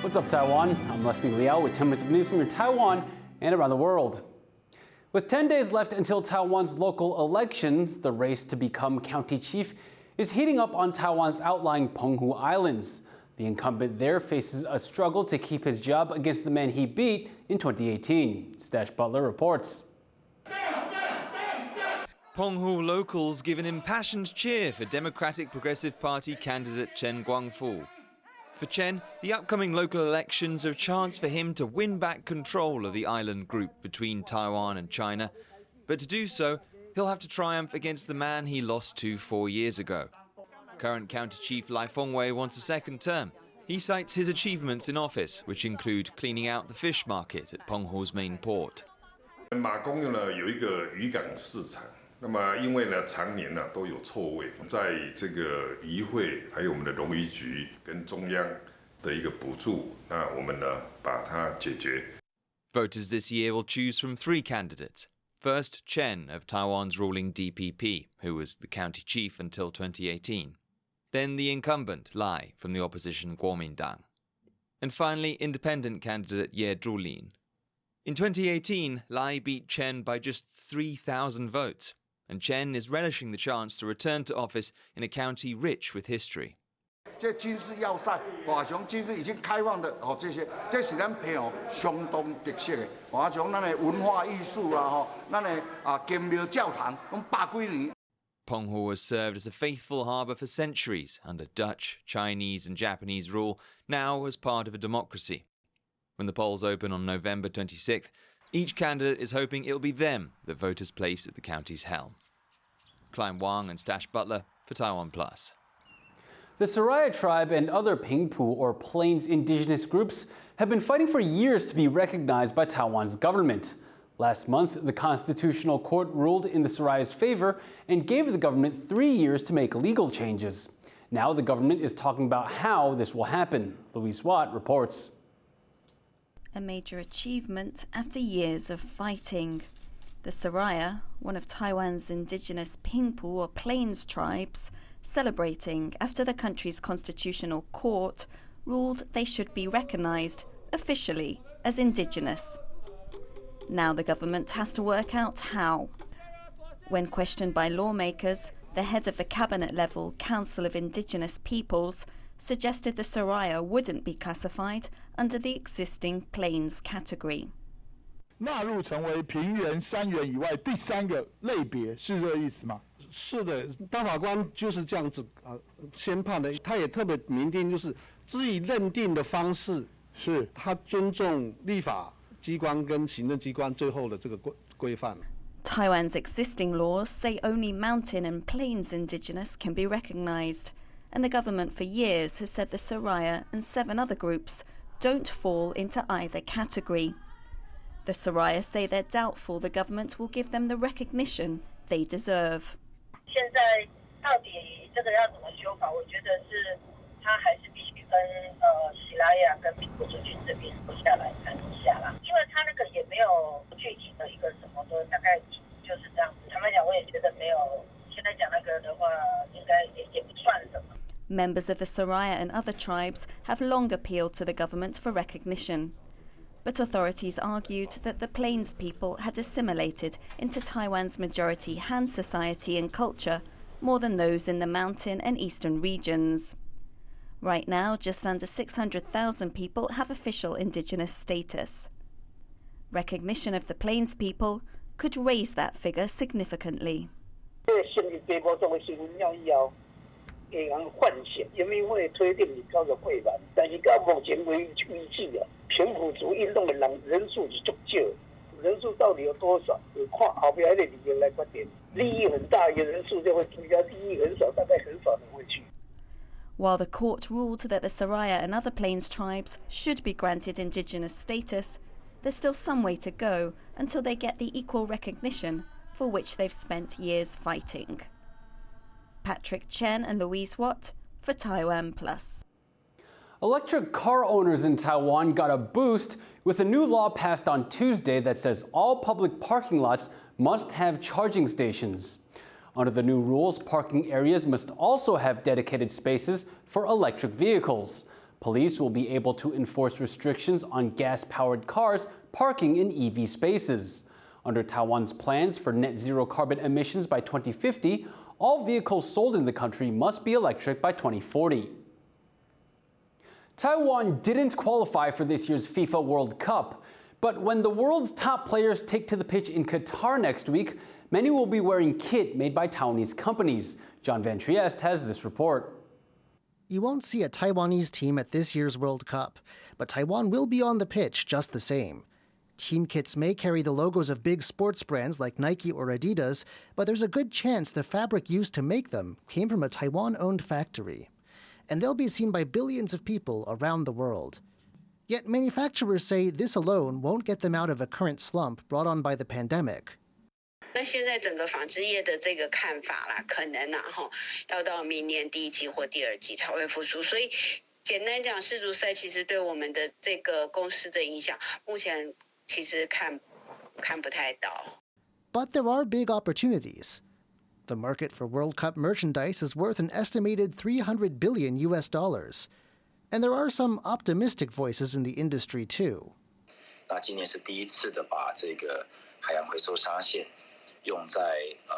What's up, Taiwan? I'm Liao with 10 minutes of news from Taiwan and around the world. With 10 days left until Taiwan's local elections, the race to become county chief is heating up on Taiwan's outlying Penghu Islands. The incumbent there faces a struggle to keep his job against the man he beat in 2018. Stash Butler reports. Penghu locals give an impassioned cheer for Democratic Progressive Party candidate Chen Guangfu. For Chen, the upcoming local elections are a chance for him to win back control of the island group between Taiwan and China. But to do so, he'll have to triumph against the man he lost to 4 years ago. Current County Chief Liao wants a second term. He cites his achievements in office, which include cleaning out the fish market at Penghu's main port. 马公呢有一个渔港市场，那么因为呢常年呢都有臭味，在这个议会还有我们的农渔局跟中央的一个补助，那我们呢把它解决。 Voters this year will choose from 3 candidates. First, Chen of Taiwan's ruling DPP, who was the county chief until 2018. Then the incumbent, Liao, from the opposition Kuomintang. And finally, independent candidate Ye Zhulin. In 2018, Liao beat Chen by just 3,000 votes, and Chen is relishing the chance to return to office in a county rich with history. 这金饰要塞，华雄金饰已经开放的这些，这是咱澎湖相当特色的。华雄咱的文化艺术啦，咱的金庙教堂，拢100几年。 Penghu has served as a faithful harbour for centuries under Dutch, Chinese and Japanese rule, now as part of a democracy. When the polls open on November 26th, each candidate is hoping it'll be them that voters place at the county's helm. Klein Wang and Stash Butler for TaiwanPlus. The Soraya tribe and other Penghu or Plains indigenous groups have been fighting for years to be recognized by Taiwan's government. Last month, the Constitutional Court ruled in the Soraya's favor and gave the government 3 years to make legal changes. Now the government is talking about how this will happen. Louise Watt reports. A major achievement after years of fighting. The Soraya, one of Taiwan's indigenous Penghu or Plains tribes, celebrating after the country's constitutional court ruled they should be recognized officially as indigenous. Now the government has to work out how. When questioned by lawmakers, the head of the cabinet-level Council of Indigenous Peoples suggested the Soraya wouldn't be classified under the existing Plains category. 纳入成为平原、山原以外第3个类别，是这个意思吗？是的，大法官就是这样子先判的。他也特别明定，就是至于认定的方式，是他尊重立法机关跟行政机关最后的这个规范。 Taiwan's existing laws say only mountain and plains indigenous can be recognized, and the government for years has said the Soraya and 7 other groups don't fall into either category. The Soraya say they're doubtful the government will give them the recognition they deserve. 现在到底这个要怎么修法？我觉得是他还是必须跟喜拉雅跟美国族群这边坐下来谈一下啦，因为他那个也没有具体的一个什么的，大概就是这样子。坦白讲，我也觉得没有现在讲那个的话，应该也不算什么。 Members of the Soraya and other tribes have long appealed to the government for recognition. But authorities argued that the Plains people had assimilated into Taiwan's majority Han society and culture more than those in the mountain and eastern regions. Right now, just under 600,000 people have official indigenous status. Recognition of the Plains people could raise that figure significantly. 全府族运动的人数是足少，人数到底有多少？有看后边的理由来决定。利益很大，有人数就会增加；利益很少，大概很少人会去。 While the court ruled that the Soraya and other Plains tribes should be granted indigenous status, there's still some way to go until they get the equal recognition for which they've spent years fighting. Patrick Chen and Louise Watt for TaiwanPlus. Electric car owners in Taiwan got a boost with a new law passed on Tuesday that says all public parking lots must have charging stations. Under the new rules, parking areas must also have dedicated spaces for electric vehicles. Police will be able to enforce restrictions on gas-powered cars parking in EV spaces. Under Taiwan's plans for net zero carbon emissions by 2050, all vehicles sold in the country must be electric by 2040. Taiwan didn't qualify for this year's FIFA World Cup, but when the world's top players take to the pitch in Qatar next week, many will be wearing kit made by Taiwanese companies. John Van Trieste has this report. You won't see a Taiwanese team at this year's World Cup, but Taiwan will be on the pitch just the same. Team kits may carry the logos of big sports brands like Nike or Adidas, but there's a good chance the fabric used to make them came from a Taiwan-owned factory. And they'll be seen by billions of people around the world. Yet manufacturers say this alone won't get them out of a current slump brought on by the pandemic. 那现在整个纺织业的这个看法啦，可能要到明年第一季或第二季才会复苏。所以简单讲，世足赛其实对我们的这个公司的影响，目前其实看不太到。But there are big opportunities. The market for World Cup merchandise is worth an estimated $300 billion. And there are some optimistic voices in the industry too. 那今年是第一次的把这个海洋回收纱线用在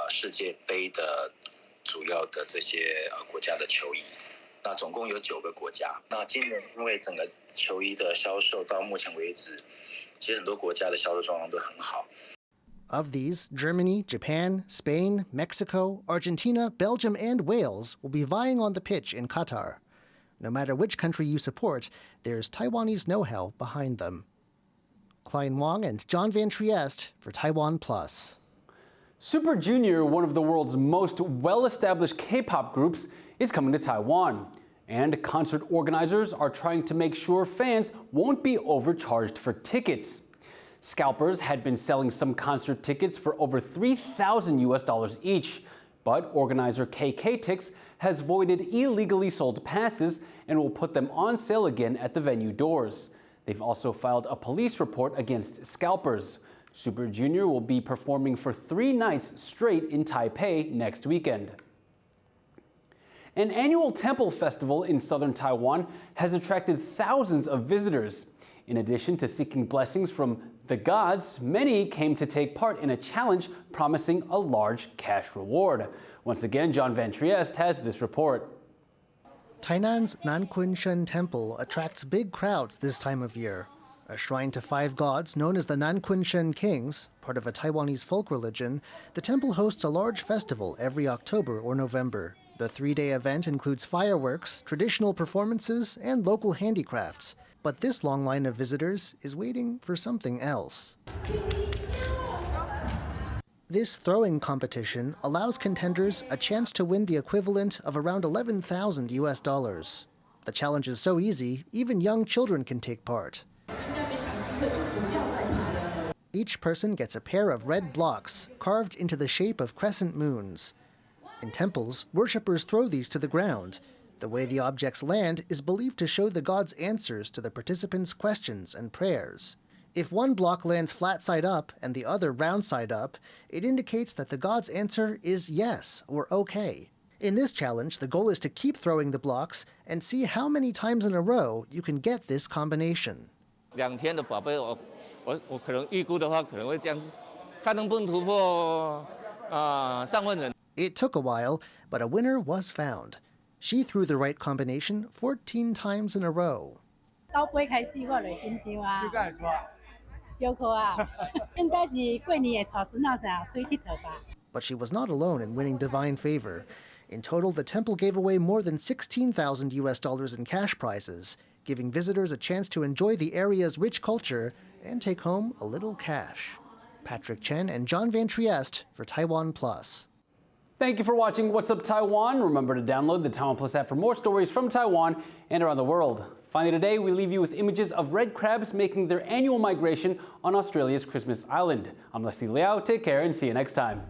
世界杯的主要的这些国家的球衣。那总共有9个国家。那今年因为整个球衣的销售到目前为止，其实很多国家的销售状况都很好。Of these, Germany, Japan, Spain, Mexico, Argentina, Belgium, and Wales will be vying on the pitch in Qatar. No matter which country you support, there's Taiwanese know-how behind them. Klein Wang and John Van Trieste for TaiwanPlus. Super Junior, one of the world's most well-established K-pop groups, is coming to Taiwan. And concert organizers are trying to make sure fans won't be overcharged for tickets. Scalpers had been selling some concert tickets for over $3,000 each, but organizer KK has voided illegally sold passes and will put them on sale again at the venue doors. They've also filed a police report against scalpers. Super Junior will be performing for 3 nights straight in Taipei next weekend. An annual temple festival in southern Taiwan has attracted thousands of visitors. In addition to seeking blessings from the gods, many came to take part in a challenge promising a large cash reward. Once again, John Van Trieste has this report. Tainan's Nankunshen Temple attracts big crowds this time of year. A shrine to 5 gods known as the Nankunshen Kings, part of a Taiwanese folk religion, the temple hosts a large festival every October or November. The 3-day event includes fireworks, traditional performances, and local handicrafts. But this long line of visitors is waiting for something else. This throwing competition allows contenders a chance to win the equivalent of around $11,000. The challenge is so easy, even young children can take part. Each person gets a pair of red blocks carved into the shape of crescent moons. In temples, worshippers throw these to the ground. The way the objects land is believed to show the gods' answers to the participants' questions and prayers. If one block lands flat side up and the other round side up, it indicates that the god's answer is yes or okay. In this challenge, the goal is to keep throwing the blocks and see how many times in a row you can get this combination. 2天的宝贝，我可能预估的话，可能会这样，看能不能突破上万人。 It took a while, but a winner was found. She threw the right combination 14 times in a row. But she was not alone in winning divine favor. In total, the temple gave away more than $16,000 in cash prizes, giving visitors a chance to enjoy the area's rich culture and take home a little cash. Patrick Chen and John Van Trieste for TaiwanPlus. Thank you for watching What's Up Taiwan. Remember to download the TaiwanPlus app for more stories from Taiwan and around the world. Finally today, we leave you with images of red crabs making their annual migration on Australia's Christmas Island. I'm Liao. Take care and see you next time.